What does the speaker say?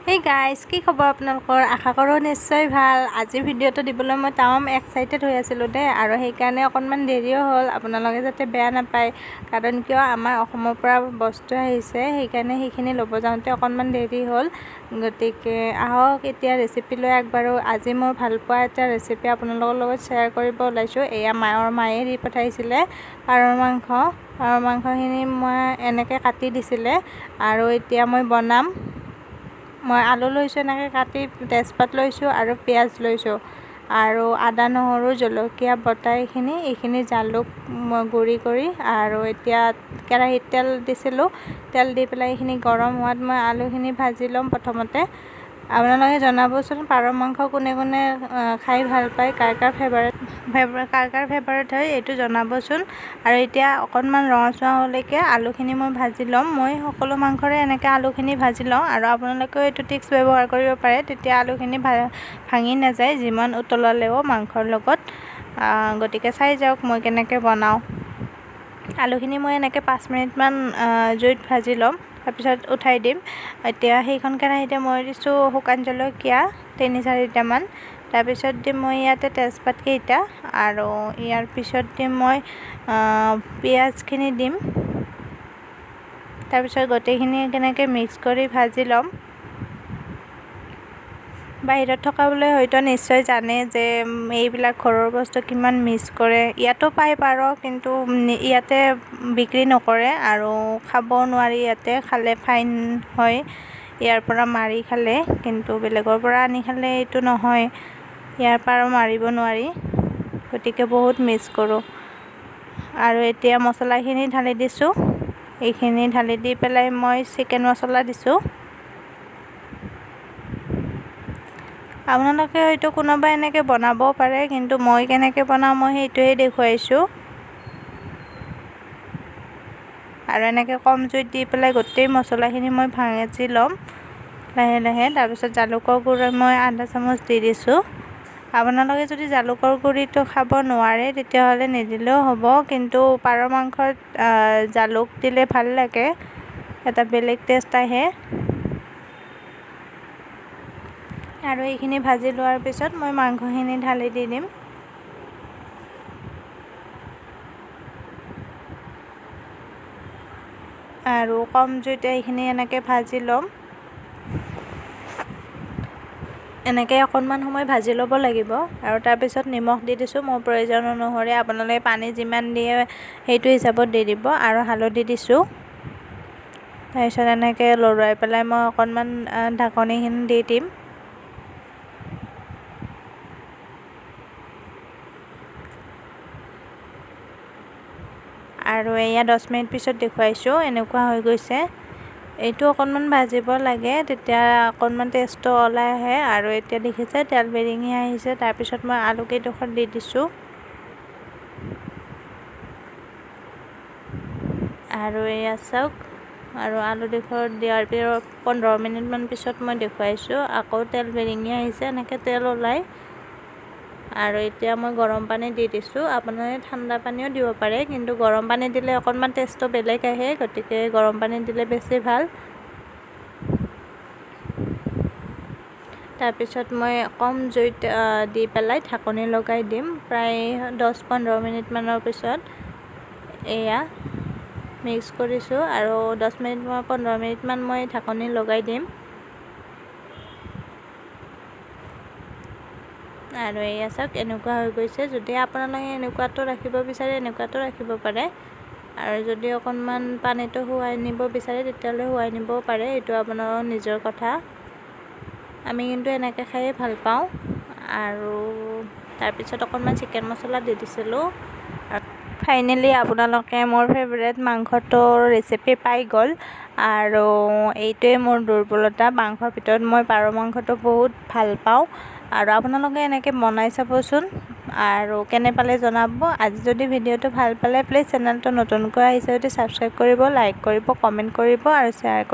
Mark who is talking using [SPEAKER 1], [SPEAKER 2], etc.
[SPEAKER 1] Hey guys, কি খবৰ আপোনালোকৰ? আশা কৰোঁ নিশ্চয় ভাল। আজিৰ ভিডিঅ'টো দিবলৈ মই তামাম এক্সাইটেড হৈ আছিলোঁ দেই, আৰু সেইকাৰণে অকণমান দেৰিও হ'ল। আপোনালোকে যাতে বেয়া নাপায়, কাৰণ কিয় আমাৰ অসমৰ পৰা বস্তু আহিছে, সেইকাৰণে সেইখিনি ল'ব যাওঁতে অকণমান দেৰি হ'ল। গতিকে আহক এতিয়া ৰেচিপি লৈ আগবাঢ়ো। আজি মোৰ ভালপোৱা এটা ৰেচিপি আপোনালোকৰ লগত শ্বেয়াৰ কৰিব ওলাইছোঁ। এয়া মায়ে দি পঠাইছিলে পাৰৰ মাংস। পাৰৰ মাংসখিনি মই এনেকৈ কাটি দিছিলে, আৰু এতিয়া মই বনাম। মই আলু লৈছোঁ এনেকৈ কাটি, তেজপাত লৈছোঁ আৰু পিঁয়াজ লৈছোঁ, আৰু আদা নহৰু জলকীয়া বটা এইখিনি জালুক গুড়ি কৰি, আৰু এতিয়া কেৰাহীত তেল দিছিলোঁ। তেল দি পেলাই এইখিনি গৰম হোৱাত মই আলুখিনি ভাজি ল'ম প্ৰথমতে। আপোনালোকে জনাবচোন পাৰ মাংস কোনে কোনে খাই ভাল পায়, কাৰ কাৰ ফেভাৰেট হয় এইটো জনাবচোন। আৰু এতিয়া অকণমান ৰঙচুৱা হ'লেকৈ আলুখিনি মই ভাজি ল'ম। মই সকলো মাংসৰে এনেকৈ আলুখিনি ভাজি লওঁ, আৰু আপোনালোকেও এইটো টিপছ ব্যৱহাৰ কৰিব পাৰে, তেতিয়া আলুখিনি ভাঙি নাযায় যিমান উতলালেও মাংসৰ লগত। গতিকে চাই যাওক মই কেনেকৈ বনাওঁ। আলুখিনি মই এনেকৈ 5 মিনিটমান জুইত ভাজি ল'ম, তাৰপিছত উঠাই দিম। এতিয়া সেইখন কেৰাহীতে মই দিছোঁ শুকান জলকীয়া 3-4টামান, তাৰপিছত দিম মই ইয়াতে তেজপাত কেইটা, আৰু ইয়াৰ পিছত দিম মই পিঁয়াজখিনি দিম। তাৰপিছত গোটেইখিনি কেনেকৈ মিক্স কৰি ভাজি ল'ম। বাহিৰত থকাবোৰে হয়তো নিশ্চয় জানে যে এইবিলাক ঘৰৰ বস্তু কিমান মিছ কৰে। ইয়াতো পায় পাৰ, কিন্তু ইয়াতে বিক্ৰী নকৰে, আৰু খাবও নোৱাৰি। ইয়াতে খালে ফাইন হয়, ইয়াৰ পৰা মাৰি খালে। কিন্তু বেলেগৰ পৰা আনি খালে এইটো নহয়, ইয়াৰ পৰা মাৰিব নোৱাৰি। গতিকে বহুত মিছ কৰোঁ। আৰু এতিয়া মছলাখিনি ঢালি দিছোঁ। এইখিনি ঢালি দি পেলাই মই চিকেন মছলা দিছোঁ। আপোনালোকে হয়তো কোনোবাই এনেকৈ বনাবও পাৰে, কিন্তু মই কেনেকৈ বনাওঁ মই সেইটোৱে দেখুৱাইছোঁ। আৰু এনেকৈ কম জুইত দি পেলাই গোটেই মছলাখিনি মই ভাজি ল'ম লাহে লাহে। তাৰপিছত জালুকৰ গুড়ি মই আধা চামুচ দি দিছোঁ। আপোনালোকে যদি জালুকৰ গুড়িটো খাব নোৱাৰে তেতিয়াহ'লে নিদিলেও হ'ব, কিন্তু পাৰ মাংসত জালুক দিলে ভাল লাগে, এটা বেলেগ টেষ্ট আহে। আৰু এইখিনি ভাজি লোৱাৰ পিছত মই মাংসখিনি ঢালি দি দিম। আৰু কম জুইতে এইখিনি এনেকৈ ভাজি ল'ম। এনেকৈ অকণমান সময় ভাজি ল'ব লাগিব, আৰু তাৰপিছত নিমখ দি দিছোঁ মোৰ প্ৰয়োজন অনুসৰি। আপোনালোকে পানী যিমান দিয়ে সেইটো হিচাপত দি দিব, আৰু হালধি দিছোঁ। তাৰপিছত এনেকৈ লৰাই পেলাই মই অকণমান ঢাকনিখিনি দি দিম। আৰু এয়া 10 মিনিট পিছত দেখুৱাইছোঁ, এনেকুৱা হৈ গৈছে। এইটো অকণমান ভাজিব লাগে, তেতিয়া অকণমান টেষ্টটো ওলাই আহে। আৰু এতিয়া দেখিছে তেল বিৰিঙি আহিছে। তাৰপিছত মই আলুকেইডোখৰ দি দিছোঁ, আৰু এয়া চাওক। আৰু আলুডোখৰ দিয়াৰ পিছত 15 মিনিটমান পিছত মই দেখুৱাইছোঁ, আকৌ তেল বিৰিঙি আহিছে, এনেকৈ তেল ওলায়। আৰু এতিয়া মই গৰম পানী দি দিছোঁ। আপোনালোকে ঠাণ্ডা পানীও দিব পাৰে, কিন্তু গৰম পানী দিলে অকণমান টেষ্টটো বেলেগ আহে, গতিকে গৰম পানী দিলে বেছি ভাল। তাৰপিছত মই কম জুইত দি পেলাই ঢাকনি লগাই দিম। প্ৰায় 10-15 মিনিটমানৰ পিছত এয়া মিক্স কৰিছোঁ, আৰু 15 মিনিটমান মই ঢাকনি লগাই দিম। আৰু এয়া চাওক এনেকুৱা হৈ গৈছে। যদি আপোনালোকে এনেকুৱাটো ৰাখিব বিচাৰে এনেকুৱাটো ৰাখিব পাৰে, আৰু যদি অকণমান পানীটো শুৱাই নিব বিচাৰে তেতিয়াহ'লে শুৱাই নিবও পাৰে, এইটো আপোনালোকৰ নিজৰ কথা। আমি কিন্তু এনেকৈ খায়ে ভাল পাওঁ। আৰু তাৰপিছত অকণমান চিকেন মছলা দি দিছিলোঁ। ফাইনেলি আপোনালোকে মোৰ ফেভাৰেট মাংসটোৰ ৰেচিপি পাই গ'ল। আৰু এইটোৱে মোৰ দুৰ্বলতা, মাংসৰ ভিতৰত মই পাৰ মাংসটো বহুত ভাল পাওঁ। আৰু আপোনালোকে এনেকৈ বনাই চাবচোন, আৰু কেনে পালে জনাব। আজি যদি ভিডিঅ'টো ভাল পালে প্লিজ চেনেলটো নতুনকৈ আহিছে যদি ছাবস্ক্ৰাইব কৰিব, লাইক কৰিব, কমেণ্ট কৰিব, আৰু শ্বেয়াৰ কৰিব।